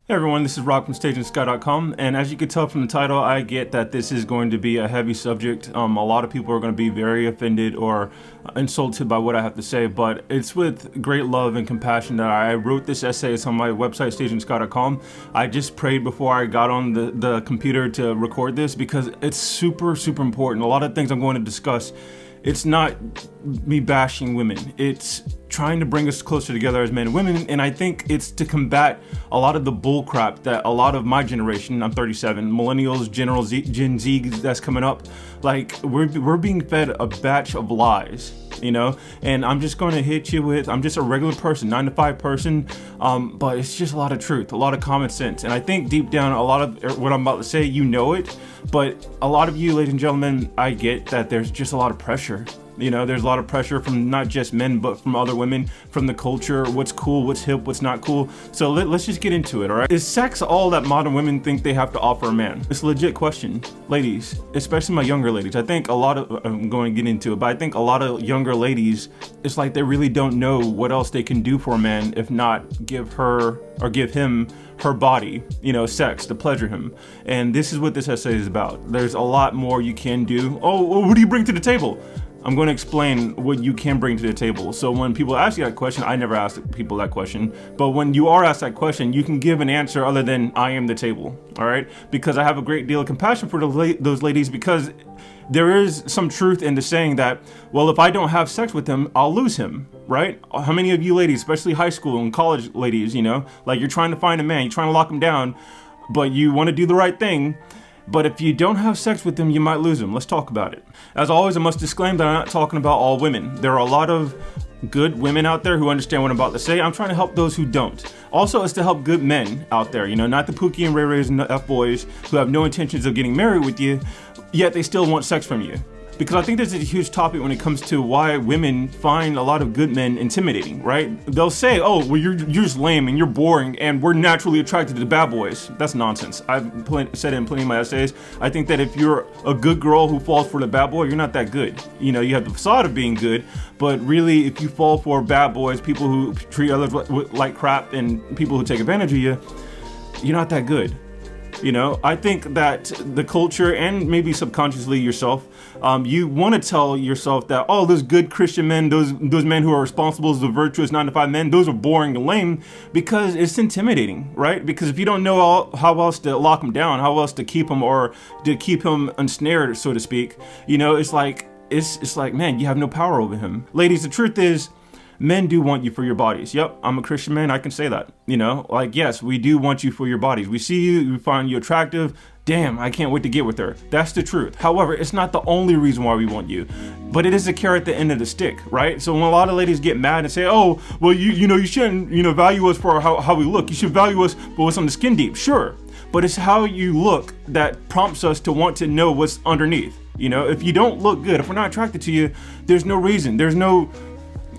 Hey everyone, this is Rock from StageandSky.com, and as you can tell from the title, I get that this is going to be a heavy subject. A lot of people are going to be very offended or insulted by what I have to say, but it's with great love and compassion that I wrote this essay. It's on my website, StageandSky.com. I just prayed before I got on the computer to record this because it's super important. A lot of things I'm going to discuss, it's not me bashing women. It's trying to bring us closer together as men and women, and I think it's to combat a lot of the bull crap that a lot of my generation, I'm 37, millennials, Gen Z that's coming up, like we're being fed a batch of lies, you know, and I'm just going to hit you with, I'm just a regular person, 9 to 5 person, but it's just a lot of truth, a lot of common sense, and I think deep down a lot of what I'm about to say, you know it, but a lot of you, ladies and gentlemen, I get that there's just a lot of pressure. You know, there's a lot of pressure from not just men, but from other women, from the culture, what's cool, what's hip, what's not cool. So let's just get into it, all right? Is sex all that modern women think they have to offer a man? It's a legit question. Ladies, especially my younger ladies, I think a lot of, I'm going to get into it, but I think a lot of younger ladies, it's like they really don't know what else they can do for a man if not give her or give him her body, you know, sex to pleasure him. And this is what this essay is about. There's a lot more you can do. Oh, what do you bring to the table? I'm going to explain what you can bring to the table. So when people ask you that question, I never ask people that question, but when you are asked that question, you can give an answer other than I am the table, all right? Because I have a great deal of compassion for those ladies, because there is some truth in the saying that, well, if I don't have sex with him, I'll lose him, right? How many of you ladies, especially high school and college ladies, you know, like you're trying to find a man, you're trying to lock him down, but you want to do the right thing. But if you don't have sex with them, you might lose them. Let's talk about it. As always, I must disclaim that I'm not talking about all women. There are a lot of good women out there who understand what I'm about to say. I'm trying to help those who don't. Also, it's to help good men out there, you know, not the Pookie and Ray Rays and the F-boys who have no intentions of getting married with you, yet they still want sex from you. Because I think this is a huge topic when it comes to why women find a lot of good men intimidating, right? They'll say, oh, well, you're just lame and you're boring and we're naturally attracted to the bad boys. That's nonsense. I've said it in plenty of my essays. I think that if you're a good girl who falls for the bad boy, you're not that good. You know, you have the facade of being good, but really if you fall for bad boys, people who treat others like crap and people who take advantage of you, you're not that good. You know, I think that the culture and maybe subconsciously yourself, you want to tell yourself that, oh, those good Christian men, those men who are responsible, the virtuous 9 to 5 men, those are boring and lame, because it's intimidating, right? Because if you don't know how else to lock him down, how else to keep him or to keep him ensnared, so to speak, you know, it's like, man, you have no power over him. Ladies, the truth is, men do want you for your bodies. Yep, I'm a Christian man, I can say that. You know, like, yes, we do want you for your bodies. We see you, we find you attractive. Damn, I can't wait to get with her. That's the truth. However, it's not the only reason why we want you, but it is a carrot at the end of the stick, right? So when a lot of ladies get mad and say, oh, well, you know, you shouldn't, you know, value us for how we look. You should value us for what's on the skin deep. Sure, but it's how you look that prompts us to want to know what's underneath. You know, if you don't look good, if we're not attracted to you, there's no reason. There's no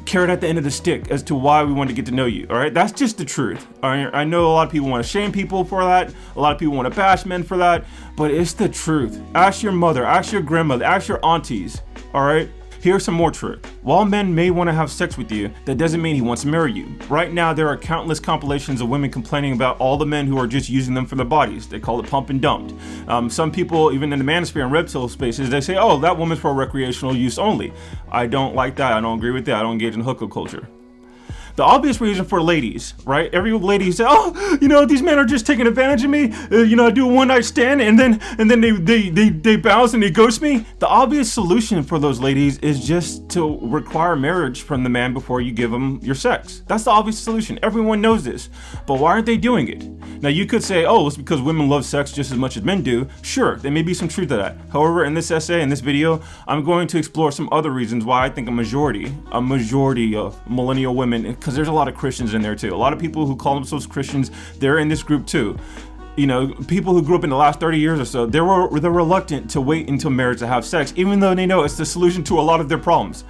carrot at the end of the stick as to why we want to get to know you. All right, that's just the truth. I know a lot of people want to shame people for that, a lot of people want to bash men for that, but it's the truth. Ask your mother, ask your grandmother, ask your aunties. All right, here's some more truth. While men may want to have sex with you, that doesn't mean he wants to marry you. Right now, there are countless compilations of women complaining about all the men who are just using them for their bodies. They call it pump and dumped. Some people, even in the manosphere and reptile spaces, they say, oh, that woman's for recreational use only. I don't like that. I don't agree with that. I don't engage in hookup culture. The obvious reason for ladies, right? Every lady say, oh, you know, these men are just taking advantage of me. You know, I do a one night stand and then they bounce and they ghost me. The obvious solution for those ladies is just to require marriage from the man before you give them your sex. That's the obvious solution. Everyone knows this, but why aren't they doing it? Now you could say, oh, it's because women love sex just as much as men do. Sure, there may be some truth to that. However, in this essay, in this video, I'm going to explore some other reasons why I think a majority of millennial women, because there's a lot of Christians in there too. A lot of people who call themselves Christians, they're in this group too. You know, people who grew up in the last 30 years or so, they're reluctant to wait until marriage to have sex, even though they know it's the solution to a lot of their problems.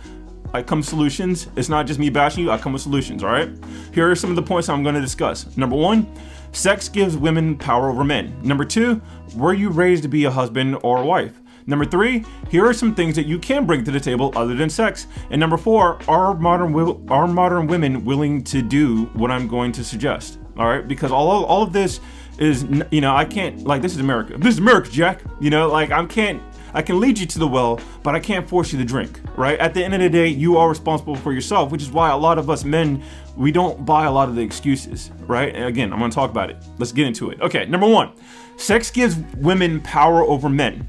I come with solutions. It's not just me bashing you, I come with solutions, all right? Here are some of the points I'm going to discuss. Number 1, sex gives women power over men. Number 2, were you raised to be a husband or a wife? Number 3, here are some things that you can bring to the table other than sex. And number 4, are modern women willing to do what I'm going to suggest? All right, because all of this is, you know, I can't, like, this is America. This is America, Jack. You know, like, I can lead you to the well, but I can't force you to drink, right? At the end of the day, you are responsible for yourself, which is why a lot of us men, we don't buy a lot of the excuses, right? And again, I'm gonna talk about it. Let's get into it. Okay, number 1, sex gives women power over men.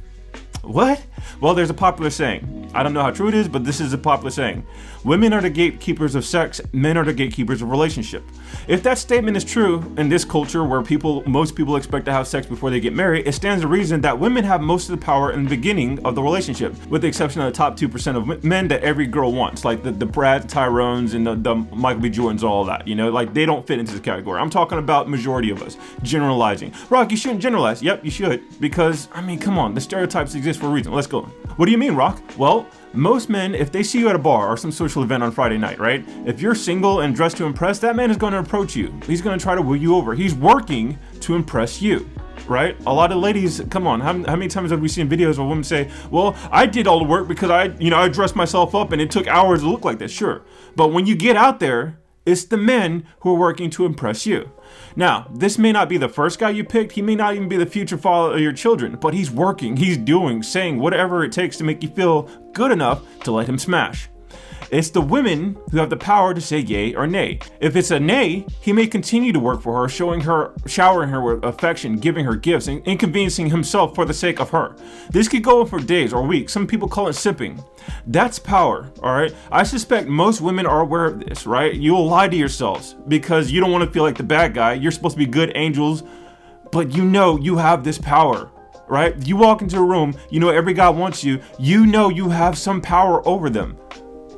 What? Well, there's a popular saying. I don't know how true it is, but this is a popular saying. Women are the gatekeepers of sex, men are the gatekeepers of relationship. If that statement is true in this culture where most people expect to have sex before they get married, it stands to reason that women have most of the power in the beginning of the relationship, with the exception of the top 2% of men that every girl wants, like the Brad Tyrones and the Michael B. Jordans, all that, you know, like they don't fit into this category. I'm talking about majority of us, generalizing. Rock, you shouldn't generalize. Yep, you should, because, I mean, come on, the stereotypes exist for a reason. Let's go. What do you mean, Rock? Well, most men, if they see you at a bar or some social event on Friday night, right? If you're single and dressed to impress, that man is going to approach you. He's going to try to woo you over. He's working to impress you, right? A lot of ladies, come on, how many times have we seen videos where women say, well, I did all the work because I dressed myself up and it took hours to look like this. Sure. But when you get out there, it's the men who are working to impress you. Now, this may not be the first guy you picked. He may not even be the future father of your children, but he's working, he's doing, saying whatever it takes to make you feel good enough to let him smash. It's the women who have the power to say yay or nay. If it's a nay, he may continue to work for her, showering her with affection, giving her gifts, and inconveniencing himself for the sake of her. This could go on for days or weeks. Some people call it simping. That's power, all right? I suspect most women are aware of this, right? You'll lie to yourselves because you don't want to feel like the bad guy. You're supposed to be good angels, but you know you have this power, right? You walk into a room, you know every guy wants you. You know you have some power over them.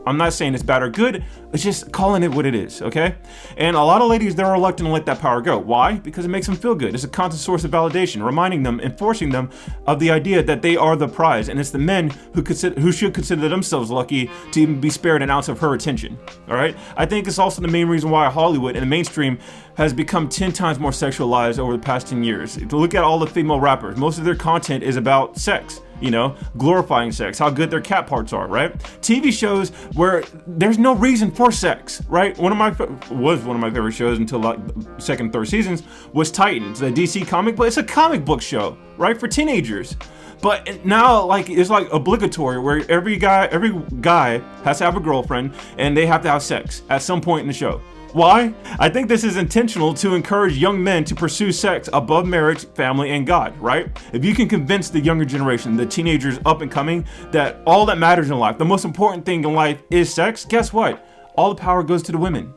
I'm not saying it's bad or good, it's just calling it what it is, okay? And a lot of ladies, they're reluctant to let that power go. Why? Because it makes them feel good. It's a constant source of validation, reminding them and forcing them of the idea that they are the prize. And it's the men who should consider themselves lucky to even be spared an ounce of her attention, all right? I think it's also the main reason why Hollywood and the mainstream has become 10 times more sexualized over the past 10 years. To look at all the female rappers, most of their content is about sex. You know, glorifying sex, how good their cat parts are, right? TV shows where there's no reason for sex, right? One of my favorite shows until like second, third seasons was Titans, the DC comic book. It's a comic book show, right, for teenagers. But now, like, it's like obligatory where every guy has to have a girlfriend and they have to have sex at some point in the show. Why? I think this is intentional to encourage young men to pursue sex above marriage, family, and God, right? If you can convince the younger generation, the teenagers up and coming, that all that matters in life, the most important thing in life is sex, guess what? All the power goes to the women.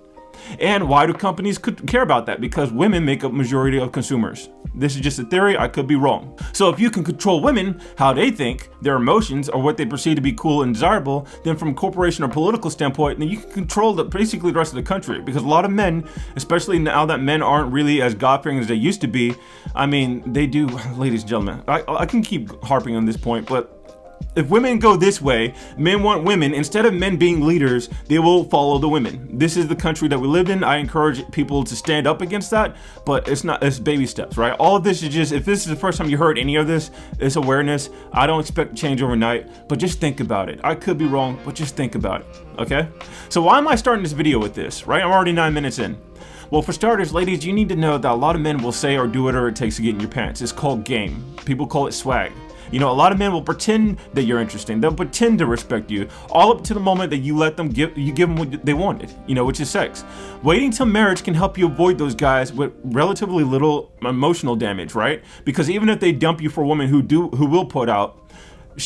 And why do companies care about that? Because women make up majority of consumers. This is just a theory, I could be wrong. So if you can control women, how they think, their emotions, or what they perceive to be cool and desirable, then from a corporation or political standpoint, then you can control basically the rest of the country. Because a lot of men, especially now that men aren't really as God-fearing as they used to be, I mean, they do, ladies and gentlemen, I can keep harping on this point, but if women go this way, men want women, instead of men being leaders, they will follow the women. This is the country that we live in. I encourage people to stand up against that, but it's baby steps, right? All of this is just, if this is the first time you heard any of this, it's awareness. I don't expect change overnight, but just think about it. I could be wrong, but just think about it, okay? So why am I starting this video with this, right? I'm already 9 minutes in. Well, for starters, ladies, you need to know that a lot of men will say or do whatever it takes to get in your pants. It's called game. People call it swag. You know, a lot of men will pretend that you're interesting. They'll pretend to respect you, all up to the moment that you let them give them what they wanted, you know, which is sex. Waiting till marriage can help you avoid those guys with relatively little emotional damage, right? Because even if they dump you for a woman who will put out,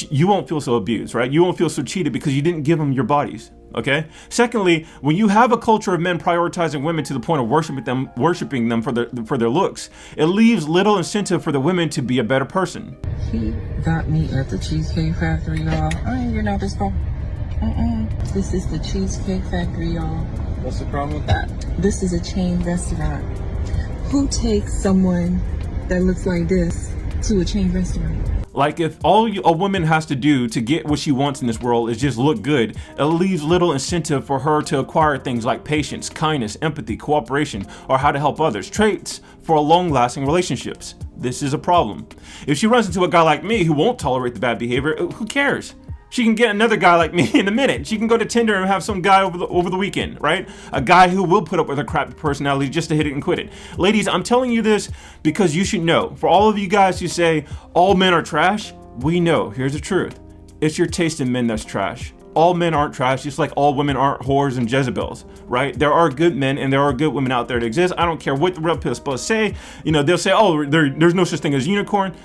you won't feel so abused, right? You won't feel so cheated because you didn't give them your bodies. Okay. Secondly, when you have a culture of men prioritizing women to the point of worshiping them for their looks, it leaves little incentive for the women to be a better person. He got me at the Cheesecake Factory, y'all. I ain't getting out this car. This is the Cheesecake Factory, y'all. What's the problem with that? This is a chain restaurant. Who takes someone that looks like this to a chain restaurant? Like, if all a woman has to do to get what she wants in this world is just look good, it leaves little incentive for her to acquire things like patience, kindness, empathy, cooperation, or how to help others, traits for long-lasting relationships. This is a problem. If she runs into a guy like me who won't tolerate the bad behavior, who cares? She can get another guy like me in a minute. She can go to Tinder and have some guy over the weekend, right? A guy who will put up with a crappy personality just to hit it and quit it. Ladies, I'm telling you this because you should know. For all of you guys who say all men are trash, we know. Here's the truth. It's your taste in men that's trash. All men aren't trash, just like all women aren't whores and Jezebels, right? There are good men and there are good women out there that exist. I don't care what the red pill is supposed to say. They'll say, oh, there's no such thing as unicorn.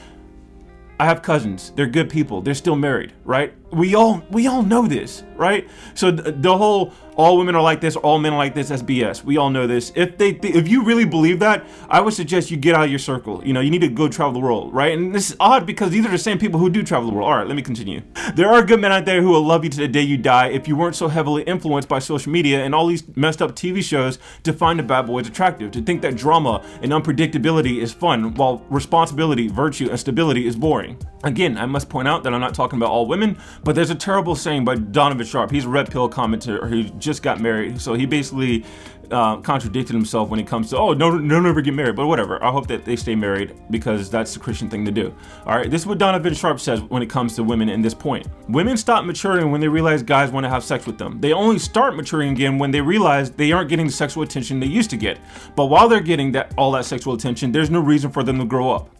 I have cousins. They're good people. They're still married, right? We all know this, right? So the whole all women are like this, all men are like this, that's BS. We all know this. If you really believe that, I would suggest you get out of your circle. You need to go travel the world, right? And this is odd because these are the same people who do travel the world. All right, let me continue. There are good men out there who will love you to the day you die if you weren't so heavily influenced by social media and all these messed up TV shows to find the bad boys attractive, to think that drama and unpredictability is fun while responsibility, virtue, and stability is boring. Again, I must point out that I'm not talking about all women, but there's a terrible saying by Donovan Sharp. He's a red pill commentator who just got married, so he basically contradicted himself when it comes to, oh, no, never get married, but whatever. I hope that they stay married because that's the Christian thing to do. All right, this is what Donovan Sharp says when it comes to women in this point. Women stop maturing when they realize guys want to have sex with them. They only start maturing again when they realize they aren't getting the sexual attention they used to get. But while they're getting all that sexual attention, there's no reason for them to grow up.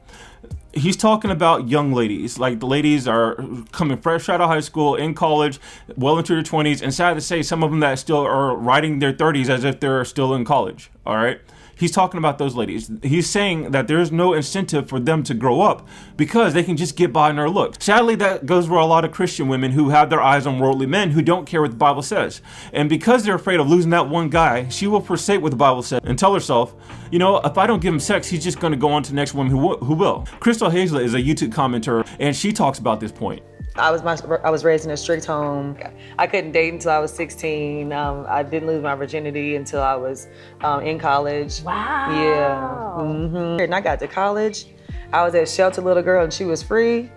He's talking about young ladies, like the ladies are coming fresh out of high school, in college, well into their 20s, and sad to say, some of them that still are writing their 30s as if they're still in college, all right? He's talking about those ladies. He's saying that there's no incentive for them to grow up because they can just get by in their looks. Sadly, that goes for a lot of Christian women who have their eyes on worldly men who don't care what the Bible says. And because they're afraid of losing that one guy, she will forsake what the Bible says and tell herself, if I don't give him sex, he's just going to go on to the next woman who will. Crystal Hazlett is a YouTube commenter, and she talks about this point. I was raised in a strict home. I couldn't date until I was 16. I didn't lose my virginity until I was in college. Wow. Yeah. Mm-hmm. And I got to college. I was that sheltered little girl and she was free.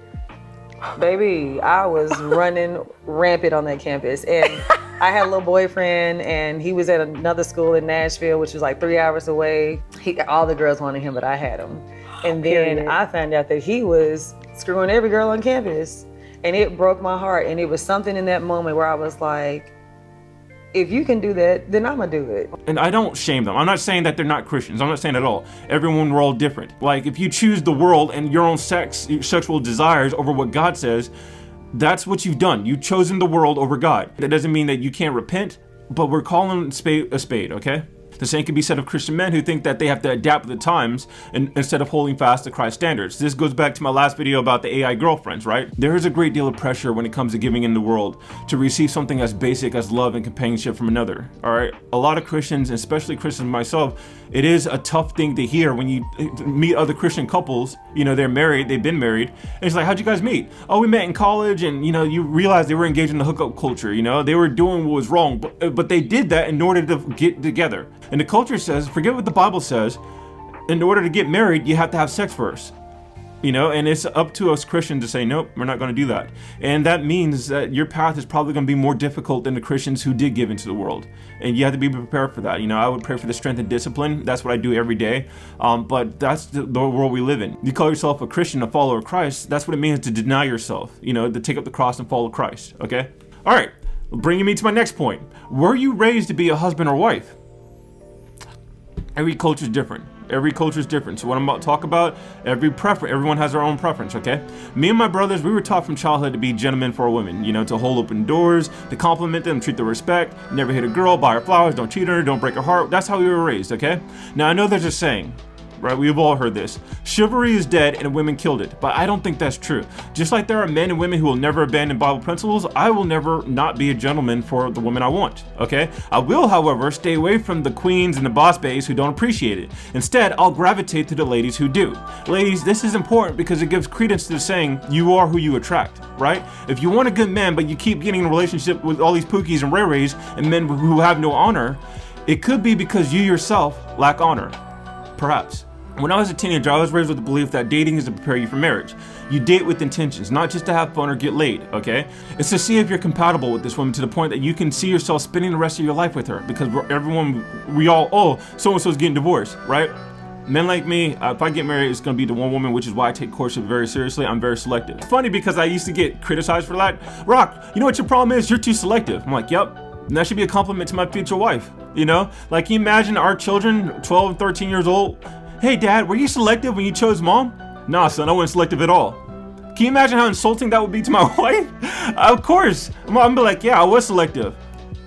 Baby, I was running rampant on that campus. And I had a little boyfriend and he was at another school in Nashville, which was like 3 hours away. All the girls wanted him, but I had him. And then I found out that he was screwing every girl on campus. And it broke my heart. And it was something in that moment where I was like, if you can do that, then I'm gonna do it. And I don't shame them. I'm not saying that they're not Christians. I'm not saying at all. Everyone, we're all different. Like, if you choose the world and your own sexual desires over what God says, that's what you've done. You've chosen the world over God. That doesn't mean that you can't repent, but we're calling a spade, okay? The same can be said of Christian men who think that they have to adapt with the times instead of holding fast to Christ's standards. This goes back to my last video about the AI girlfriends, right? There is a great deal of pressure when it comes to giving in the world to receive something as basic as love and companionship from another, all right? A lot of Christians, especially Christians myself, it is a tough thing to hear when you meet other Christian couples, they're married, they've been married, and it's like, how'd you guys meet? Oh, we met in college, and you realize they were engaged in the hookup culture, they were doing what was wrong, but they did that in order to get together. And the culture says, forget what the Bible says, in order to get married, you have to have sex first. And it's up to us Christians to say, nope, we're not going to do that. And that means that your path is probably going to be more difficult than the Christians who did give into the world. And you have to be prepared for that. I would pray for the strength and discipline. That's what I do every day. But that's the world we live in. You call yourself a Christian, a follower of Christ. That's what it means to deny yourself, to take up the cross and follow Christ. Okay? All right. Bringing me to my next point. Were you raised to be a husband or wife? Every culture is different. Every culture is different. So what I'm about to talk about, everyone has their own preference, okay? Me and my brothers, we were taught from childhood to be gentlemen for women, to hold open doors, to compliment them, treat them with respect, never hit a girl, buy her flowers, don't cheat on her, don't break her heart. That's how we were raised, okay? Now I know there's a saying, right? We've all heard this. Chivalry is dead and women killed it. But I don't think that's true. Just like there are men and women who will never abandon Bible principles, I will never not be a gentleman for the woman I want, okay? I will, however, stay away from the queens and the boss babes who don't appreciate it. Instead, I'll gravitate to the ladies who do. Ladies, this is important because it gives credence to the saying, you are who you attract, right? If you want a good man, but you keep getting in a relationship with all these pookies and ray-rays and men who have no honor, it could be because you yourself lack honor. Perhaps. When I was a teenager, I was raised with the belief that dating is to prepare you for marriage. You date with intentions, not just to have fun or get laid, okay? It's to see if you're compatible with this woman to the point that you can see yourself spending the rest of your life with her. Because so-and-so's getting divorced, right? Men like me, if I get married, it's gonna be to one woman, which is why I take courtship very seriously. I'm very selective. Funny because I used to get criticized for that. Rock, you know what your problem is? You're too selective. I'm like, yep. And that should be a compliment to my future wife. You know, like, can you imagine our children, 12 and 13 years old? Hey, Dad, were you selective when you chose mom? Nah, son, I wasn't selective at all. Can you imagine how insulting that would be to my wife? Of course. I'm gonna be like, yeah, I was selective.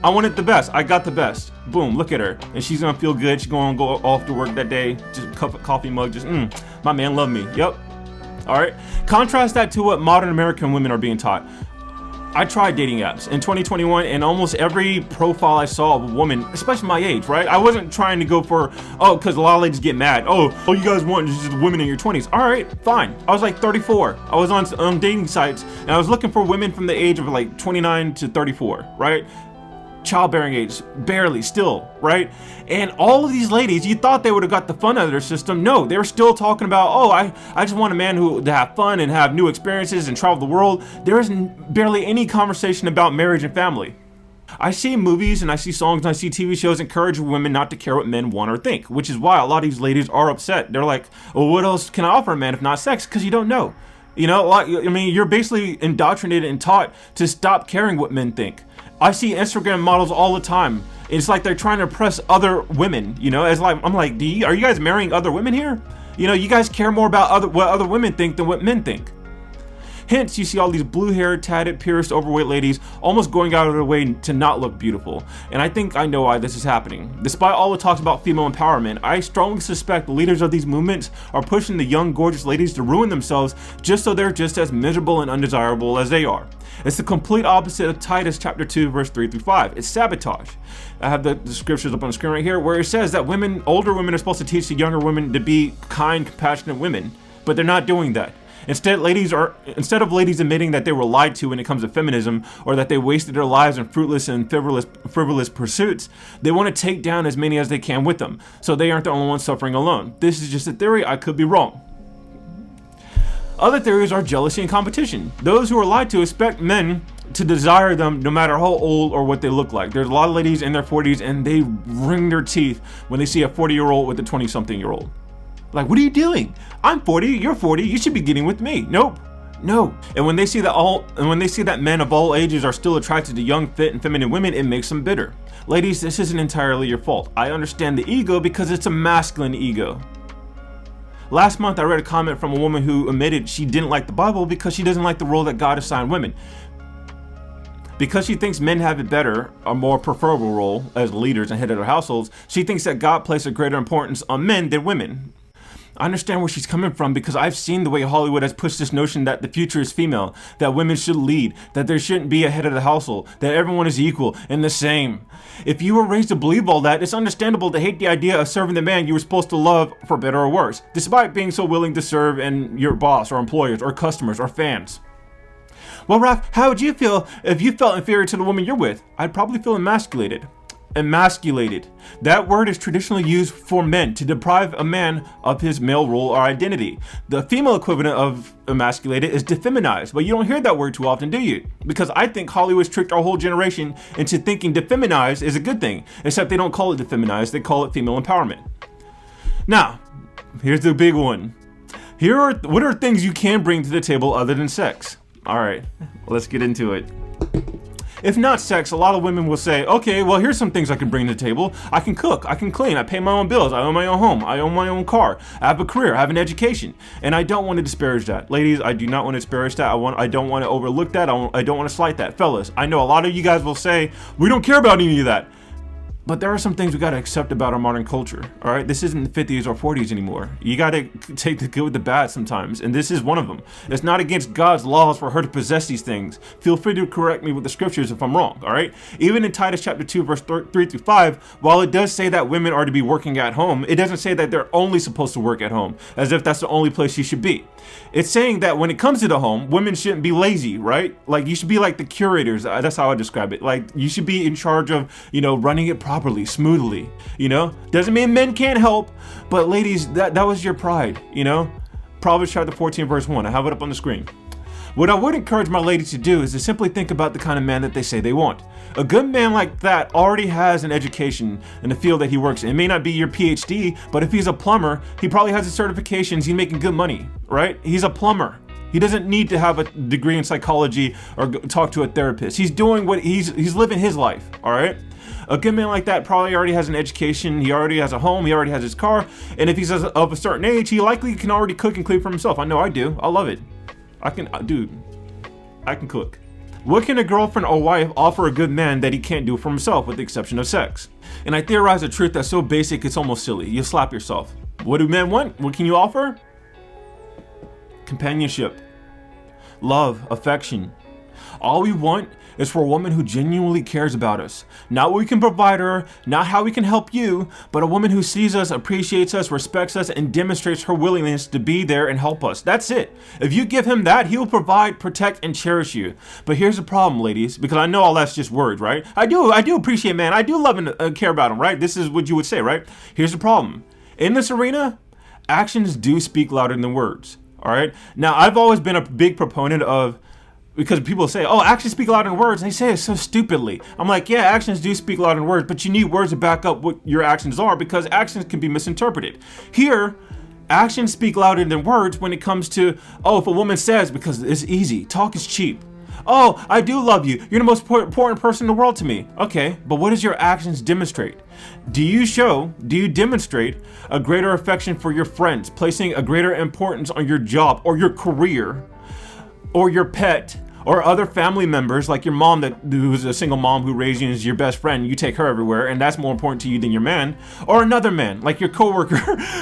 I wanted the best. I got the best. Boom, look at her. And she's gonna feel good. She's gonna go off to work that day. Just a cup of coffee mug. Just, my man loved me. Yep. All right. Contrast that to what modern American women are being taught. I tried dating apps in 2021, and almost every profile I saw of a woman, especially my age, right? I wasn't trying to go for, because a lot of ladies get mad. Oh, you guys want just women in your 20s. All right, fine. I was like 34. I was on dating sites, and I was looking for women from the age of like 29 to 34, right? Childbearing age, barely, still, right? And all of these ladies, you thought they would have got the fun out of their system. No, they were still talking about, I just want a man to have fun and have new experiences and travel the world. There isn't barely any conversation about marriage and family. I see movies and I see songs and I see TV shows encourage women not to care what men want or think, which is why a lot of these ladies are upset. They're like, well, what else can I offer a man if not sex? Because you don't know. You know, I mean, you're basically indoctrinated and taught to stop caring what men think. I see Instagram models all the time. It's like they're trying to impress other women, you know, as like, I'm like, are you guys marrying other women here? You know, you guys care more about what other women think than what men think. Hence, you see all these blue-haired, tatted, pierced, overweight ladies almost going out of their way to not look beautiful. And I think I know why this is happening. Despite all the talks about female empowerment, I strongly suspect the leaders of these movements are pushing the young, gorgeous ladies to ruin themselves just so they're just as miserable and undesirable as they are. It's the complete opposite of Titus chapter 2, verse 3-5. It's sabotage. I have the scriptures up on the screen right here where it says that older women are supposed to teach the younger women to be kind, compassionate women, but they're not doing that. Instead of ladies admitting that they were lied to when it comes to feminism, or that they wasted their lives in fruitless and frivolous pursuits, they want to take down as many as they can with them, so they aren't the only ones suffering alone. This is just a theory. I could be wrong. Other theories are jealousy and competition. Those who are lied to expect men to desire them no matter how old or what they look like. There's a lot of ladies in their 40s and they wring their teeth when they see a 40-year-old with a 20-something-year-old. Like, what are you doing? I'm 40, you're 40, you should be getting with me. Nope. No. And when they see that men of all ages are still attracted to young, fit, and feminine women, it makes them bitter. Ladies, this isn't entirely your fault. I understand the ego because it's a masculine ego. Last month, I read a comment from a woman who admitted she didn't like the Bible because she doesn't like the role that God assigned women. Because she thinks men have it better, a more preferable role as leaders and head of their households, she thinks that God placed a greater importance on men than women. I understand where she's coming from because I've seen the way Hollywood has pushed this notion that the future is female, that women should lead, that there shouldn't be a head of the household, that everyone is equal and the same. If you were raised to believe all that, it's understandable to hate the idea of serving the man you were supposed to love for better or worse, despite being so willing to serve in your boss or employers or customers or fans. Well, Rock, how would you feel if you felt inferior to the woman you're with? I'd probably feel emasculated. Emasculated. That word is traditionally used for men to deprive a man of his male role or identity. The female equivalent of emasculated is defeminized, but you don't hear that word too often, do you? Because I think Hollywood's tricked our whole generation into thinking defeminized is a good thing, except they don't call it defeminized, they call it female empowerment. Now, here's the big one. What are things you can bring to the table other than sex? All right, let's get into it. If not sex, a lot of women will say, okay, well, here's some things I can bring to the table. I can cook, I can clean, I pay my own bills, I own my own home, I own my own car, I have a career, I have an education. And I don't want to disparage that. Ladies, I do not want to disparage that. I don't want to overlook that. I don't want to slight that. Fellas, I know a lot of you guys will say, we don't care about any of that. But there are some things we got to accept about our modern culture, all right? This isn't the 50s or 40s anymore. You got to take the good with the bad sometimes, and this is one of them. It's not against God's laws for her to possess these things. Feel free to correct me with the scriptures if I'm wrong, all right? Even in Titus chapter 2, verse 3-5, while it does say that women are to be working at home, it doesn't say that they're only supposed to work at home, as if that's the only place you should be. It's saying that when it comes to the home, women shouldn't be lazy, right? Like, you should be like the curators. That's how I describe it. Like, you should be in charge of, running it properly, smoothly, Doesn't mean men can't help, but ladies, that was your pride, Proverbs chapter 14, verse 1. I have it up on the screen. What I would encourage my ladies to do is to simply think about the kind of man that they say they want. A good man like that already has an education in the field that he works in. It may not be your PhD, but if he's a plumber, he probably has the certifications, he's making good money, right? He's a plumber. He doesn't need to have a degree in psychology or talk to a therapist. He's doing what he's living his life, all right? A good man like that probably already has an education, he already has a home, he already has his car, and if he's of a certain age, he likely can already cook and clean for himself. I know I do. I love it. I can cook. What can a girlfriend or wife offer a good man that he can't do for himself, with the exception of sex? And I theorize a truth that's so basic it's almost silly. You slap yourself. What do men want? What can you offer? Companionship, love, affection. All we want is for a woman who genuinely cares about us. Not what we can provide her, not how we can help you, but a woman who sees us, appreciates us, respects us, and demonstrates her willingness to be there and help us. That's it. If you give him that, he will provide, protect, and cherish you. But here's the problem, ladies, because I know all that's just words, right? I do appreciate man. I do love and care about him, right? This is what you would say, right? Here's the problem. In this arena, actions do speak louder than words, all right? Now, I've always been a big proponent of, because people say, oh, actions speak louder than words. They say it so stupidly. I'm like, yeah, actions do speak louder than words, but you need words to back up what your actions are, because actions can be misinterpreted. Here, actions speak louder than words when it comes to, oh, if a woman says, because it's easy, talk is cheap. Oh, I do love you. You're the most important person in the world to me. Okay, but what does your actions demonstrate? Do you demonstrate a greater affection for your friends, placing a greater importance on your job or your career or your pet, or other family members like your mom who's a single mom who raised you as your best friend, you take her everywhere, and that's more important to you than your man, or another man like your coworker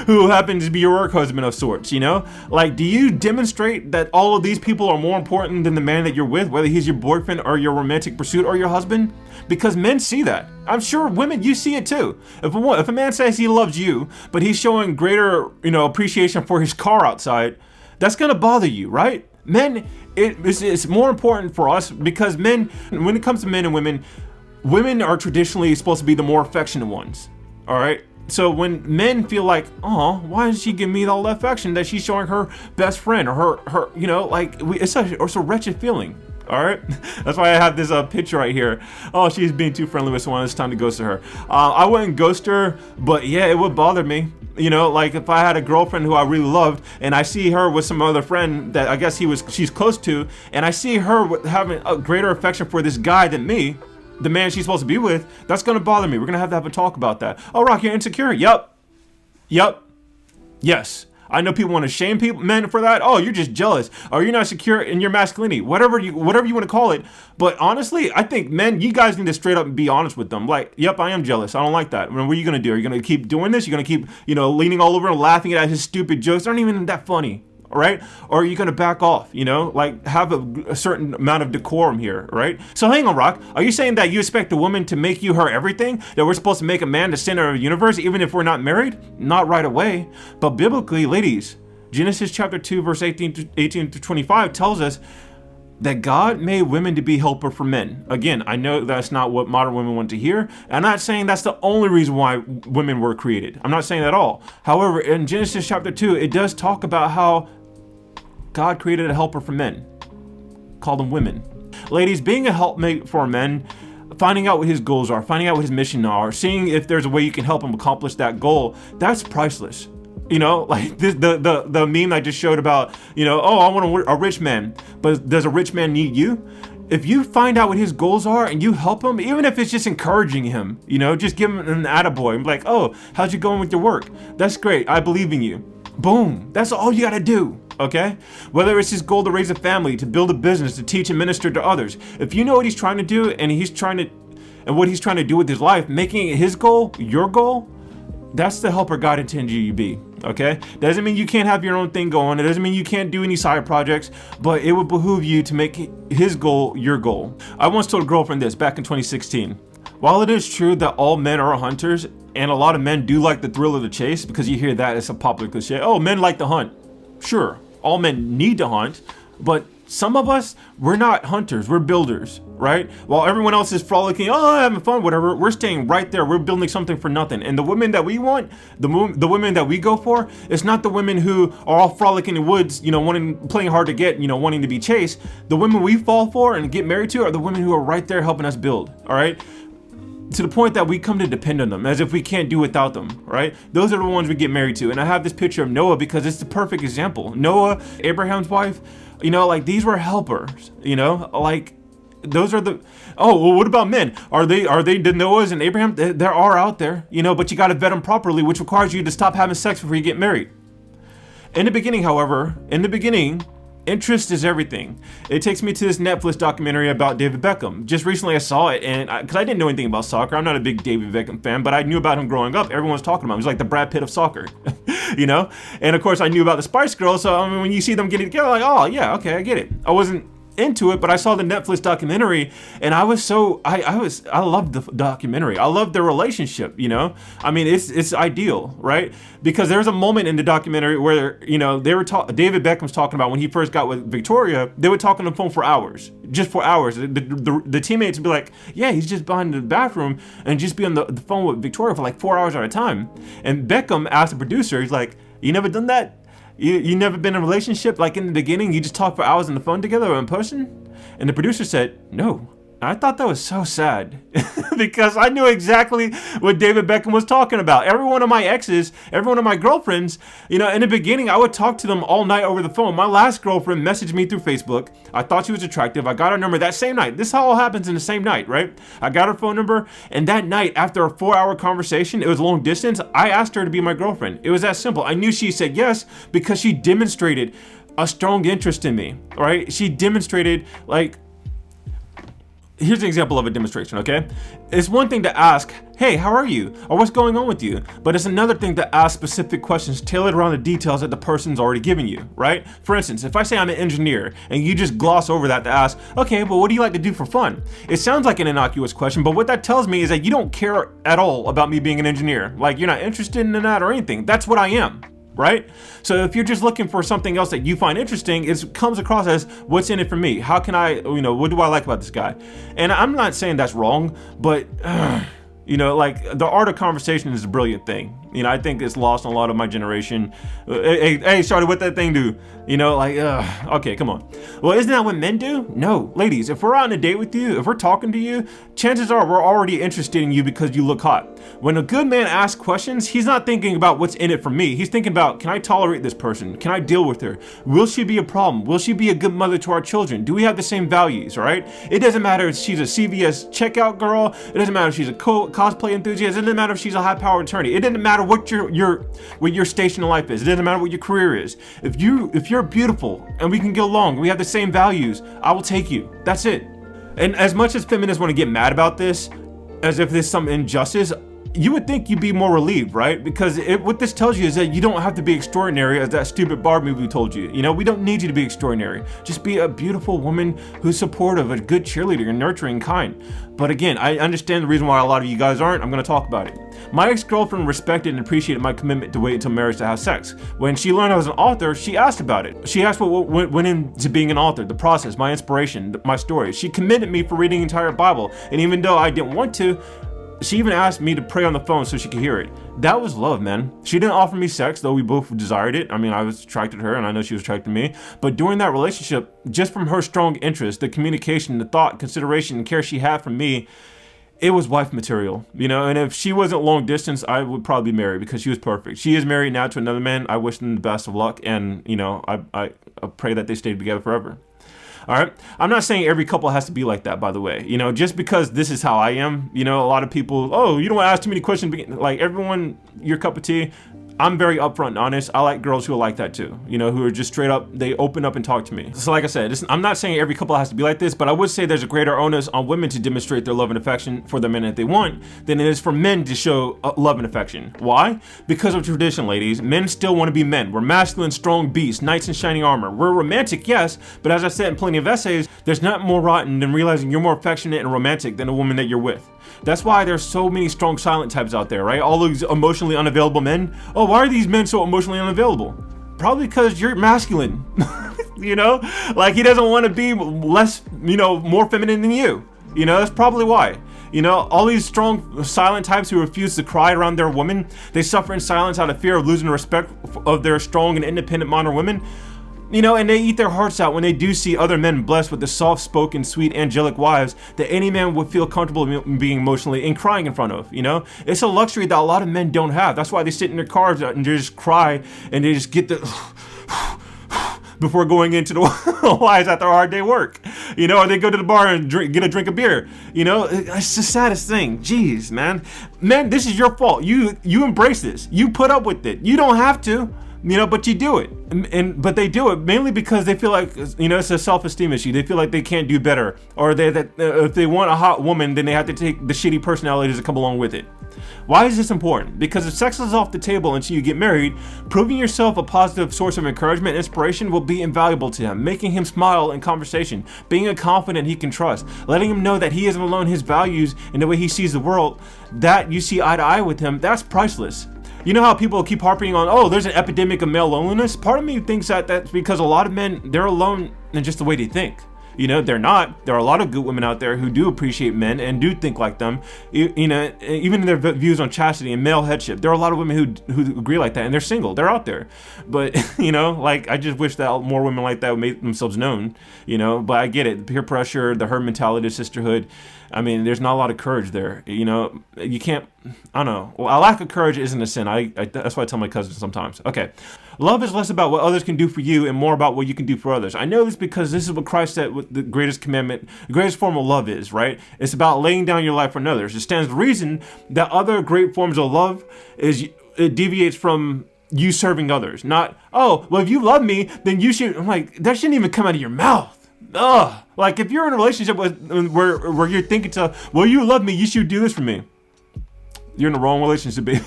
who happens to be your work husband of sorts, you know? Like, do you demonstrate that all of these people are more important than the man that you're with, whether he's your boyfriend or your romantic pursuit or your husband? Because men see that. I'm sure women, you see it too. If a man says he loves you, but he's showing greater, appreciation for his car outside, that's gonna bother you, right? Men, it's more important for us because men, when it comes to men and women are traditionally supposed to be the more affectionate ones, all right? So when men feel like, oh, why does she give me all the affection that she's showing her best friend or her it's a wretched feeling. All right, that's why I have this picture right here. Oh, she's being too friendly with someone. It's time to ghost her. I wouldn't ghost her, but yeah, it would bother me. Like if I had a girlfriend who I really loved, and I see her with some other friend that I guess she's close to, and I see her having a greater affection for this guy than me, the man she's supposed to be with, that's gonna bother me. We're gonna have to have a talk about that. Oh, Rock, you're insecure? Yup. Yes. I know people want to shame men for that. Oh, you're just jealous, or you're not secure in your masculinity, whatever you want to call it. But honestly, I think men, you guys need to straight up be honest with them. Like, yep, I am jealous. I don't like that. I mean, what are you gonna do? Are you gonna keep doing this? You're gonna keep, leaning all over and laughing at his stupid jokes? They're not even that funny. All right? Or are you gonna back off? Like have a certain amount of decorum here, right? So hang on, Rock. Are you saying that you expect a woman to make you her everything? That we're supposed to make a man the center of the universe, even if we're not married? Not right away. But biblically, ladies, Genesis chapter 2, verse 18 to 25 tells us that God made women to be helper for men. Again, I know that's not what modern women want to hear. I'm not saying that's the only reason why women were created. I'm not saying that at all. However, in Genesis chapter 2, it does talk about how God created a helper for men. Call them women. Ladies, being a helpmate for men, finding out what his goals are, finding out what his mission are, seeing if there's a way you can help him accomplish that goal, that's priceless. Like the meme I just showed about, oh, I want a rich man, but does a rich man need you? If you find out what his goals are and you help him, even if it's just encouraging him, just give him an attaboy. Like, oh, how's you going with your work? That's great. I believe in you. Boom. That's all you gotta do. Okay? Whether it's his goal to raise a family, to build a business, to teach and minister to others. If you know what he's trying to do and what he's trying to do with his life, making it his goal, your goal, that's the helper God intended you to be. Okay? Doesn't mean you can't have your own thing going. It doesn't mean you can't do any side projects, but it would behoove you to make his goal your goal. I once told a girlfriend this back in 2016. While it is true that all men are hunters, and a lot of men do like the thrill of the chase, because you hear that it's a popular cliche. Oh, men like to hunt. Sure, all men need to hunt, but some of us, we're not hunters, we're builders, right? While everyone else is frolicking, oh, having fun, whatever, we're staying right there. We're building something for nothing. And the women that we want, the women that we go for, it's not the women who are all frolicking in the woods, playing hard to get, wanting to be chased. The women we fall for and get married to are the women who are right there helping us build, all right? To the point that we come to depend on them as if we can't do without them, right? Those are the ones we get married to. And I have this picture of Noah because it's the perfect example. Noah, Abraham's wife, these were helpers, those are the, what about men? Are they the Noahs and Abraham? There are out there, but you got to vet them properly, which requires you to stop having sex before you get married. In the beginning, however, interest is everything. It takes me to this Netflix documentary about David Beckham. Just recently I saw it, and because I didn't know anything about soccer, I'm not a big David Beckham fan, but I knew about him growing up. Everyone was talking about him. He was like the Brad Pitt of soccer, And of course I knew about the Spice Girls, so when you see them getting together, like, oh yeah, okay, I get it. I wasn't into it, but I saw the Netflix documentary, and I loved the documentary. I loved their relationship, it's ideal, right? Because there's a moment in the documentary where, David Beckham's talking about when he first got with Victoria, they would talk on the phone for hours, just for hours. The teammates would be like, yeah, he's just behind the bathroom, and just be on the phone with Victoria for like 4 hours at a time. And Beckham asked the producer, he's like, you never done that? You never been in a relationship, like in the beginning, you just talk for hours on the phone together or in person? And the producer said, no. I thought that was so sad because I knew exactly what David Beckham was talking about. Every one of my exes, every one of my girlfriends, in the beginning, I would talk to them all night over the phone. My last girlfriend messaged me through Facebook. I thought she was attractive. I got her number that same night. This all happens in the same night, right? I got her phone number, and that night, after a 4-hour conversation, it was long distance, I asked her to be my girlfriend. It was that simple. I knew she said yes because she demonstrated a strong interest in me, right? She demonstrated, here's an example of a demonstration, okay? It's one thing to ask, hey, how are you? Or what's going on with you? But it's another thing to ask specific questions tailored around the details that the person's already given you, right? For instance, if I say I'm an engineer and you just gloss over that to ask, okay, but what do you like to do for fun? It sounds like an innocuous question, but what that tells me is that you don't care at all about me being an engineer. Like, you're not interested in that or anything. That's what I am. Right? So if you're just looking for something else that you find interesting, it comes across as, what's in it for me? How can I, what do I like about this guy? And I'm not saying that's wrong, but, the art of conversation is a brilliant thing. I think it's lost on a lot of my generation. Hey, Shawty, what that thing do? Okay, come on. Well, isn't that what men do? No, ladies, if we're on a date with you, if we're talking to you, chances are we're already interested in you because you look hot. When a good man asks questions, he's not thinking about what's in it for me. He's thinking about, can I tolerate this person? Can I deal with her? Will she be a problem? Will she be a good mother to our children? Do we have the same values, all right? It doesn't matter if she's a CVS checkout girl. It doesn't matter if she's a cosplay enthusiast. It doesn't matter if she's a high-powered attorney. It doesn't matter what your station in life is. It doesn't matter what your career is. If you're beautiful and we can get along, we have the same values, I will take you. That's it. And as much as feminists want to get mad about this, as if there's some injustice, you would think you'd be more relieved, right? Because what this tells you is that you don't have to be extraordinary, as that stupid Barb movie told you. We don't need you to be extraordinary. Just be a beautiful woman who's supportive, a good cheerleader, and nurturing, kind. But again, I understand the reason why a lot of you guys aren't. I'm going to talk about it. My ex-girlfriend respected and appreciated my commitment to wait until marriage to have sex. When she learned I was an author, she asked about it. She asked what went into being an author, the process, my inspiration, my story. She commended me for reading the entire Bible. And even though I didn't want to, she even asked me to pray on the phone so she could hear it. That was love, man. She didn't offer me sex, though we both desired it. I mean, I was attracted to her, and I know she was attracted to me. But during that relationship, just from her strong interest, the communication, the thought, consideration, and care she had for me, it was wife material, and if she wasn't long distance, I would probably be married because she was perfect. She is married now to another man. I wish them the best of luck, and, I pray that they stay together forever. All right. I'm not saying every couple has to be like that, by the way. Just because this is how I am, a lot of people, oh, you don't want to ask too many questions. Like, everyone, your cup of tea. I'm very upfront and honest. I like girls who are like that too, who are just straight up, they open up and talk to me. So like I said, I'm not saying every couple has to be like this, but I would say there's a greater onus on women to demonstrate their love and affection for the men that they want than it is for men to show love and affection. Why? Because of tradition, ladies. Men still want to be men. We're masculine, strong beasts, knights in shining armor. We're romantic, yes, but as I said in plenty of essays, there's not more rotten than realizing you're more affectionate and romantic than the woman that you're with. That's why there's so many strong silent types out there, right? All these emotionally unavailable men. Oh, why are these men so emotionally unavailable? Probably because you're masculine. You know, like he doesn't want to be less, you know, more feminine than you. You know, that's probably why. You know, all these strong, silent types who refuse to cry around their women, they suffer in silence out of fear of losing the respect of their strong and independent modern women. You know, and they eat their hearts out when they do see other men blessed with the soft-spoken, sweet, angelic wives that any man would feel comfortable being emotionally and crying in front of, you know? It's a luxury that a lot of men don't have. That's why they sit in their cars and they just cry and they just get the before going into the wives after a hard day work. You know, or they go to the bar and get a drink of beer. You know, it's the saddest thing. Jeez, man. Man, this is your fault. You embrace this. You put up with it. You don't have to. You know, but you do it, but they do it mainly because they feel like, you know, it's a self-esteem issue. They feel like they can't do better, or if they want a hot woman, then they have to take the shitty personalities that come along with it. Why is this important? Because if sex is off the table until you get married, proving yourself a positive source of encouragement and inspiration will be invaluable to him, making him smile in conversation, being a confidant he can trust, letting him know that he isn't alone, his values and the way he sees the world, that you see eye to eye with him, that's priceless. You know how people keep harping on, oh, there's an epidemic of male loneliness? Part of me thinks that that's because a lot of men, they're alone in just the way they think. You know, they're not. There are a lot of good women out there who do appreciate men and do think like them. You know, even in their views on chastity and male headship, there are a lot of women who agree like that, and they're single. They're out there. But, you know, like, I just wish that more women like that would make themselves known, you know. But I get it. Peer pressure, the herd mentality, sisterhood. I mean, there's not a lot of courage there. You know, you can't, I don't know. Well, a lack of courage isn't a sin. That's why I tell my cousins sometimes. Okay. Love is less about what others can do for you and more about what you can do for others. I know this because this is what Christ said with the greatest commandment, the greatest form of love is, right? It's about laying down your life for others. It stands to reason that other great forms of love it deviates from you serving others. Not, oh, well, if you love me, then you should, I'm like, that shouldn't even come out of your mouth. Ugh. Like, if you're in a relationship where you're thinking to, well, you love me, you should do this for me. You're in the wrong relationship, baby.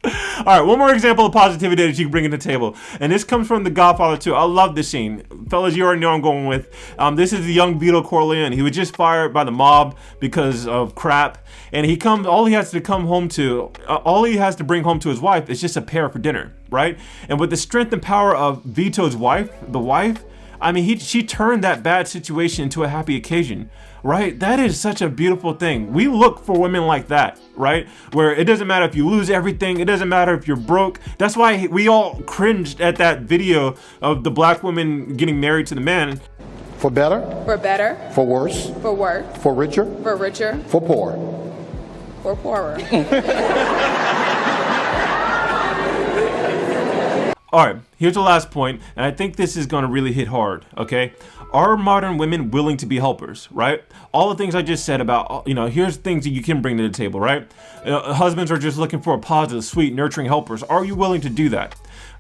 All right, one more example of positivity that you can bring to the table. And this comes from The Godfather 2. I love this scene. Fellas, you already know I'm going with. This is the young Vito Corleone. He was just fired by the mob because of crap. And all he has to bring home to his wife is just a pear for dinner, right? And with the strength and power of Vito's wife, I mean, she turned that bad situation into a happy occasion, right? That is such a beautiful thing. We look for women like that, right? Where it doesn't matter if you lose everything. It doesn't matter if you're broke. That's why we all cringed at that video of the black woman getting married to the man. For better. For better. For worse. For worse. For richer. For richer. For poor. For poorer. All right, here's the last point, and I think this is going to really hit hard, okay? Are modern women willing to be helpers, right? All the things I just said about, you know, here's things that you can bring to the table, right? Husbands are just looking for a positive, sweet, nurturing helpers. Are you willing to do that?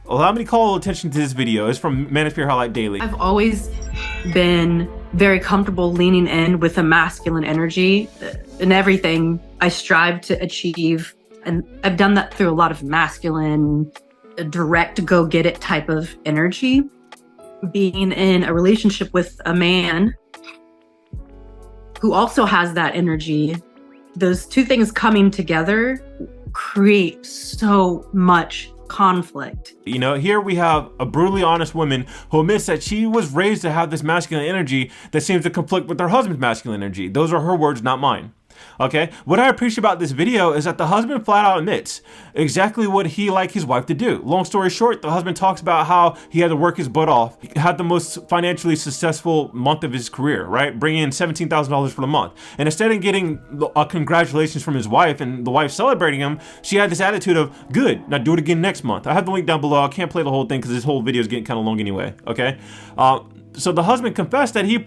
Allow me to call attention to this video. It's from Manosphere Highlight Daily. I've always been very comfortable leaning in with a masculine energy in everything I strive to achieve. And I've done that through a lot of masculine, direct, go get it type of energy. Being in a relationship with a man who also has that energy, those two things coming together create so much conflict. You know, here we have a brutally honest woman who admits that she was raised to have this masculine energy that seems to conflict with her husband's masculine energy. Those are her words, not mine. Okay, what I appreciate about this video is that the husband flat out admits exactly what he like his wife to do. Long story short, the husband talks about how he had to work his butt off. He had the most financially successful month of his career, right? Bringing in $17,000 for the month. And instead of getting congratulations from his wife and the wife celebrating him, she had this attitude of, good, now do it again next month. I have the link down below. I can't play the whole thing because this whole video is getting kind of long anyway, okay? So the husband confessed that he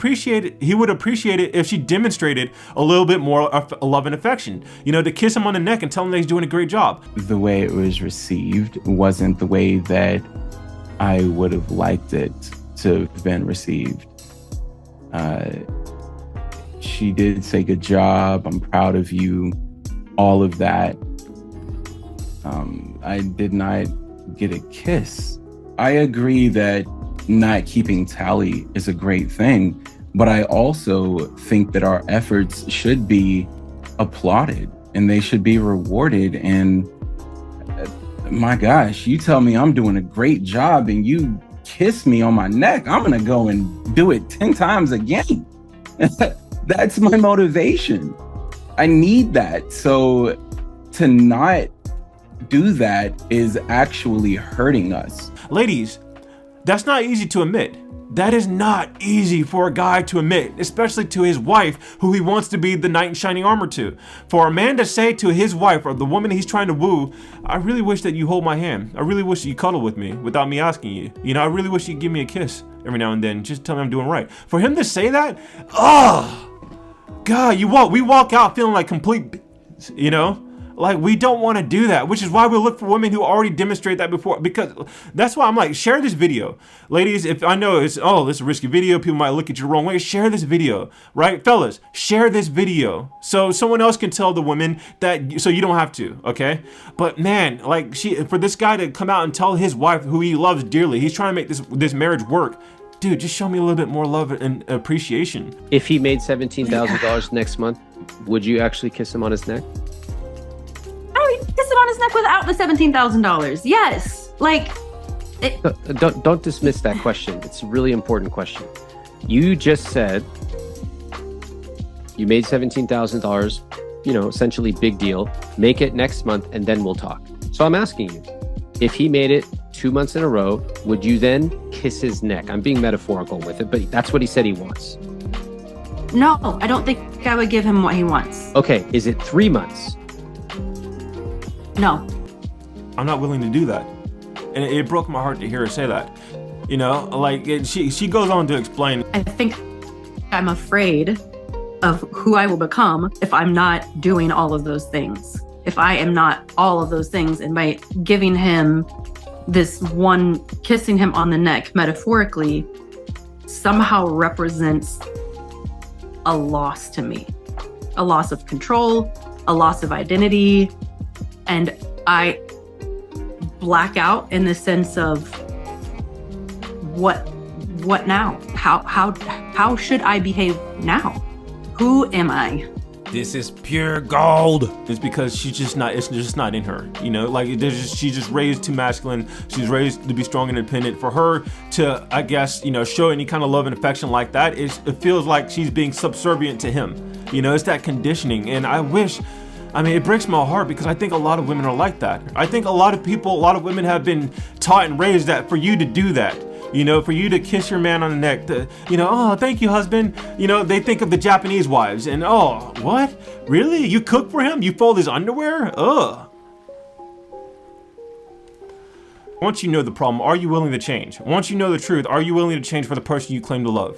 would appreciate it if she demonstrated a little bit more of love and affection. You know, to kiss him on the neck and tell him that he's doing a great job. The way it was received wasn't the way that I would have liked it to have been received. She did say, good job, I'm proud of you, all of that. I did not get a kiss. I agree that not keeping tally is a great thing, but I also think that our efforts should be applauded and they should be rewarded. And my gosh, you tell me I'm doing a great job and you kiss me on my neck, I'm gonna go and do it 10 times again. That's my motivation. I need that. So to not do that is actually hurting us. Ladies, that's not easy to admit. That is not easy for a guy to admit, especially to his wife, who he wants to be the knight in shining armor to. For a man to say to his wife or the woman he's trying to woo, I really wish that you hold my hand. I really wish that you cuddle with me without me asking you. You know, I really wish you'd give me a kiss every now and then. Just tell me I'm doing right. For him to say that, God, we walk out feeling like complete, you know? Like, we don't want to do that, which is why we look for women who already demonstrate that before, because that's why I'm like, share this video. Ladies, if I know this is a risky video, people might look at you the wrong way, share this video, right? Fellas, share this video so someone else can tell the women that, so you don't have to, okay? But man, like, for this guy to come out and tell his wife, who he loves dearly, he's trying to make this marriage work. Dude, just show me a little bit more love and appreciation. If he made $17,000 next month, would you actually kiss him on his neck? I would kiss him on his neck without the $17,000. Yes. Like, Don't dismiss that question. It's a really important question. You just said you made $17,000, you know, essentially big deal. Make it next month and then we'll talk. So I'm asking you, if he made it 2 months in a row, would you then kiss his neck? I'm being metaphorical with it, but that's what he said he wants. no, I don't think I would give him what he wants. Okay, is it 3 months? No. I'm not willing to do that. And it broke my heart to hear her say that. You know, like, she goes on to explain. I think I'm afraid of who I will become if I'm not doing all of those things. If I am not all of those things, and by giving him this one, kissing him on the neck, metaphorically, somehow represents a loss to me. A loss of control, a loss of identity, and I black out in the sense of what now? How should I behave now? Who am I? This is pure gold. It's because it's just not in her, you know, like she's just raised too masculine. She's raised to be strong and independent. For her to, I guess, you know, show any kind of love and affection like that, it feels like she's being subservient to him. You know, it's that conditioning. And it breaks my heart because I think a lot of women are like that. I think a lot of women have been taught and raised that for you to do that. You know, for you to kiss your man on the neck, oh, thank you, husband. You know, they think of the Japanese wives and, oh, what? Really? You cook for him? You fold his underwear? Ugh. Once you know the problem, are you willing to change? Once you know the truth, are you willing to change for the person you claim to love?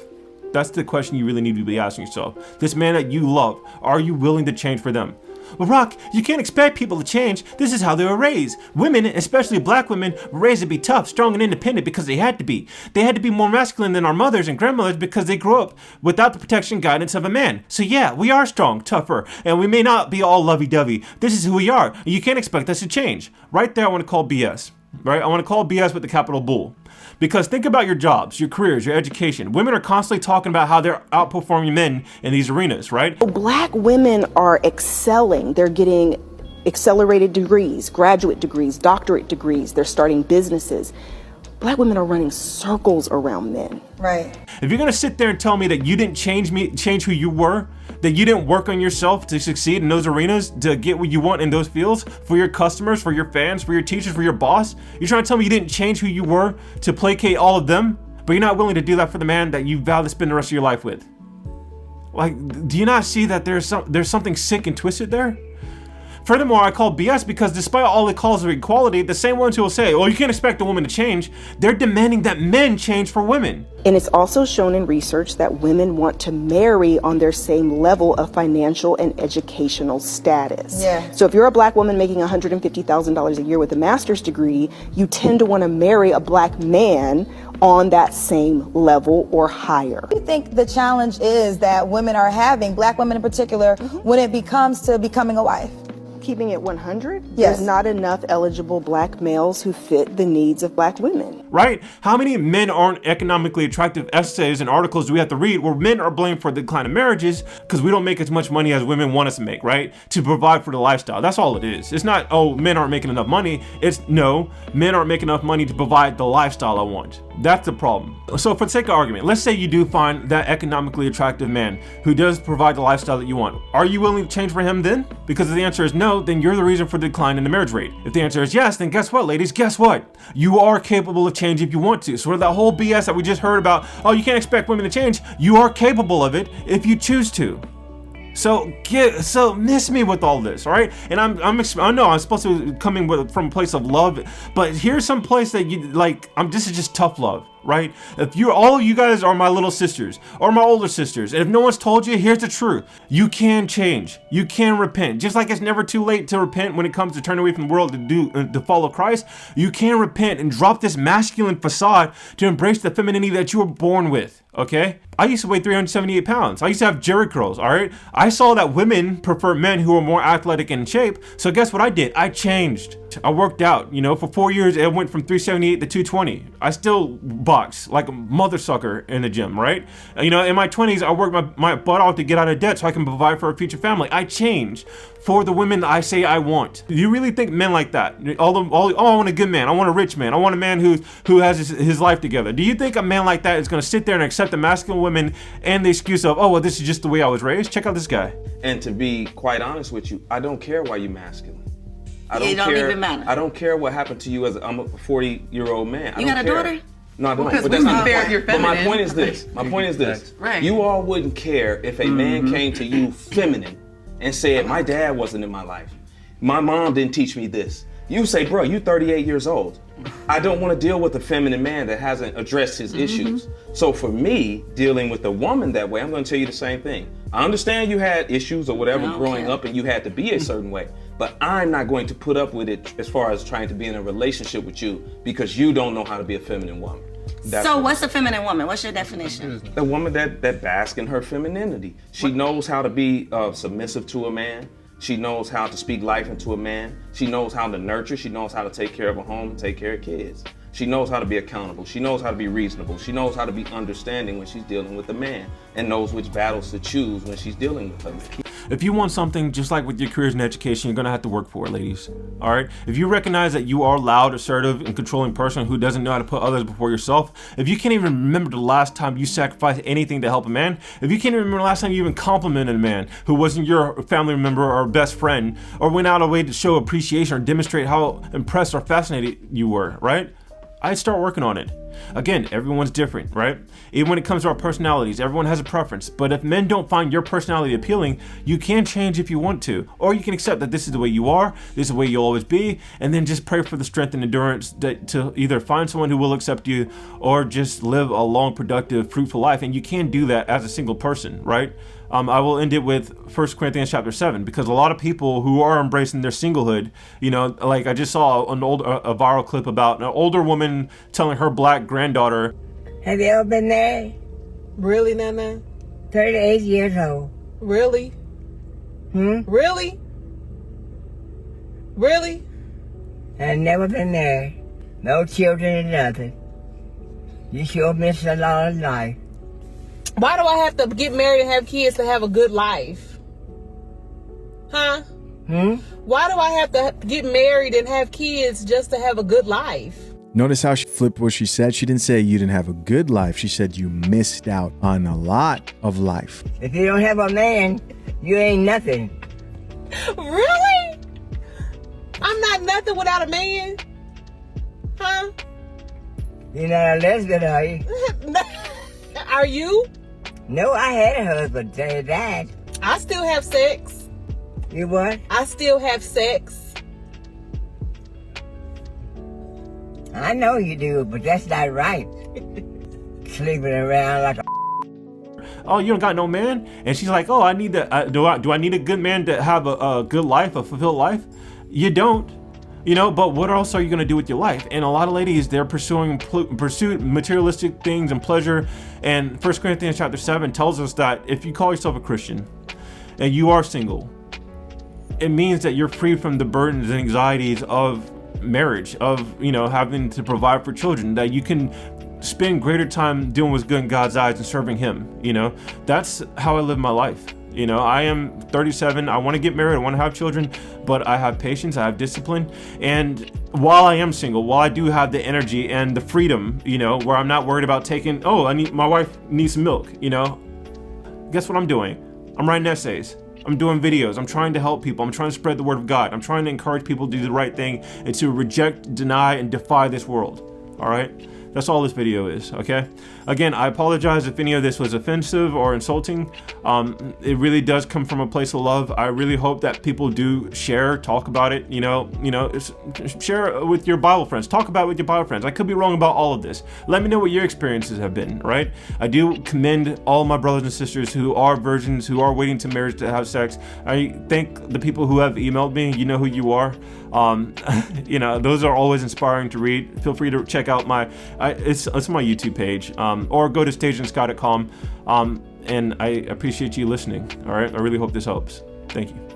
That's the question you really need to be asking yourself. This man that you love, are you willing to change for them? Well, Rock, you can't expect people to change. This is how they were raised. Women, especially black women, were raised to be tough, strong, and independent because they had to be. They had to be more masculine than our mothers and grandmothers because they grew up without the protection and guidance of a man. So yeah, we are strong, tougher, and we may not be all lovey-dovey. This is who we are. You can't expect us to change. Right there, I want to call BS. Right? I want to call BS with the capital Bull. Because think about your jobs, your careers, your education. Women are constantly talking about how they're outperforming men in these arenas, right? Black women are excelling. They're getting accelerated degrees, graduate degrees, doctorate degrees. They're starting businesses. Black women are running circles around men. Right. If you're gonna sit there and tell me that you didn't change who you were, that you didn't work on yourself to succeed in those arenas, to get what you want in those fields, for your customers, for your fans, for your teachers, for your boss, you're trying to tell me you didn't change who you were to placate all of them, but you're not willing to do that for the man that you vow to spend the rest of your life with. Like, do you not see that there's something sick and twisted there? Furthermore, I call BS because despite all the calls of equality, the same ones who will say, well, you can't expect a woman to change, they're demanding that men change for women. And it's also shown in research that women want to marry on their same level of financial and educational status. Yeah. So if you're a black woman making $150,000 a year with a master's degree, you tend to want to marry a black man on that same level or higher. I think the challenge is that women are having, black women in particular, when it becomes to becoming a wife. Keeping it 100, yes. There's not enough eligible black males who fit the needs of black women. Right? How many men aren't economically attractive essays and articles do we have to read where men are blamed for the decline of marriages because we don't make as much money as women want us to make, right? To provide for the lifestyle. That's all it is. It's not, oh, men aren't making enough money. It's no, men aren't making enough money to provide the lifestyle I want. That's the problem. So for the sake of argument, let's say you do find that economically attractive man who does provide the lifestyle that you want. Are you willing to change for him then? Because if the answer is no, then you're the reason for the decline in the marriage rate. If the answer is yes, then guess what, ladies? Guess what? You are capable of change if you want to. So that whole BS that we just heard about, oh, you can't expect women to change, you are capable of it if you choose to. So miss me with all this, all right? And I know I'm supposed to be coming from a place of love, but here's some place that you like. This is just tough love, right? If all of you guys are my little sisters or my older sisters, and if no one's told you, here's the truth: you can change, you can repent. Just like it's never too late to repent when it comes to turning away from the world to follow Christ. You can repent and drop this masculine facade to embrace the femininity that you were born with. Okay? I used to weigh 378 pounds. I used to have jerry curls, all right? I saw that women prefer men who are more athletic and in shape. So guess what I did? I changed. I worked out, for 4 years. It went from 378 to 220. I still box like a mother sucker in the gym, right? In my 20s, I worked my butt off to get out of debt so I can provide for a future family. I changed for the women that I say I want. Do you really think men like that? I want a good man. I want a rich man. I want a man who has his life together. Do you think a man like that is going to sit there and accept the masculine women and the excuse of, oh, well, this is just the way I was raised? Check out this guy. And to be quite honest with you, I don't care why you're masculine. It don't even matter. I don't care what happened to you I'm a 40-year-old man. You got a daughter? No, I don't. Because but that's not fair, you're feminine. But my point is this. My point is this. Right. You all wouldn't care if a man came to you feminine and said, my dad wasn't in my life. My mom didn't teach me this. You say, bro, you 38 years old. I don't want to deal with a feminine man that hasn't addressed his issues. So for me, dealing with a woman that way, I'm going to tell you the same thing. I understand you had issues or whatever growing up and you had to be a certain way, but I'm not going to put up with it as far as trying to be in a relationship with you because you don't know how to be a feminine woman. So what's a feminine woman? What's your definition? A woman that basks in her femininity. She knows how to be submissive to a man. She knows how to speak life into a man. She knows how to nurture. She knows how to take care of a home and take care of kids. She knows how to be accountable. She knows how to be reasonable. She knows how to be understanding when she's dealing with a man and knows which battles to choose when she's dealing with a man. If you want something just like with your careers and education, you're gonna have to work for it, ladies. All right? If you recognize that you are a loud, assertive, and controlling person who doesn't know how to put others before yourself, if you can't even remember the last time you sacrificed anything to help a man, if you can't even remember the last time you even complimented a man who wasn't your family member or best friend, or went out of a way to show appreciation or demonstrate how impressed or fascinated you were, right? I'd start working on it. Again, everyone's different, right? Even when it comes to our personalities, everyone has a preference. But if men don't find your personality appealing, you can change if you want to. Or you can accept that this is the way you are, this is the way you'll always be, and then just pray for the strength and endurance to either find someone who will accept you or just live a long, productive, fruitful life. And you can do that as a single person, right? I will end it with 1 Corinthians chapter 7, because a lot of people who are embracing their singlehood, like I just saw a viral clip about an older woman telling her black granddaughter, have you ever been married? Really, Nana? 38 years old. Really? Really? Really? I've never been married. No children or nothing. You sure missed a lot of life. Why do I have to get married and have kids to have a good life? Huh? Why do I have to get married and have kids just to have a good life? Notice how she flipped what she said. She didn't say you didn't have a good life. She said you missed out on a lot of life. If you don't have a man, you ain't nothing. Really? I'm not nothing without a man? Huh? You're not a lesbian, are you? Are you? No, I had a husband till he died. I still have sex. You what? I still have sex. I know you do, but that's not right. Sleeping around like a oh, you don't got no man? And she's like, oh, I need do I need a good man to have a good life, a fulfilled life? You don't. But what else are you going to do with your life? And a lot of ladies, they're pursuing materialistic things and pleasure. And 1 Corinthians chapter 7 tells us that if you call yourself a Christian and you are single, it means that you're free from the burdens and anxieties of marriage, of, having to provide for children, that you can spend greater time doing what's good in God's eyes and serving Him. That's how I live my life. You know, I am 37. I want to get married. I want to have children, but I have patience. I have discipline. And while I am single, while I do have the energy and the freedom, you know, where I'm not worried about taking, my wife needs some milk, you know, guess what I'm doing? I'm writing essays. I'm doing videos. I'm trying to help people. I'm trying to spread the word of God. I'm trying to encourage people to do the right thing and to reject, deny, and defy this world. All right? That's all this video is, okay? Again, I apologize if any of this was offensive or insulting. It really does come from a place of love. I really hope that people do share, talk about it, share with your Bible friends. Talk about it with your Bible friends. I could be wrong about all of this. Let me know what your experiences have been, right? I do commend all my brothers and sisters who are virgins, who are waiting to marriage to have sex. I thank the people who have emailed me. You know who you are. Those are always inspiring to read. Feel free to check out it's my YouTube page, or go to stageandsky.com, and I appreciate you listening. All right, I really hope this helps. Thank you.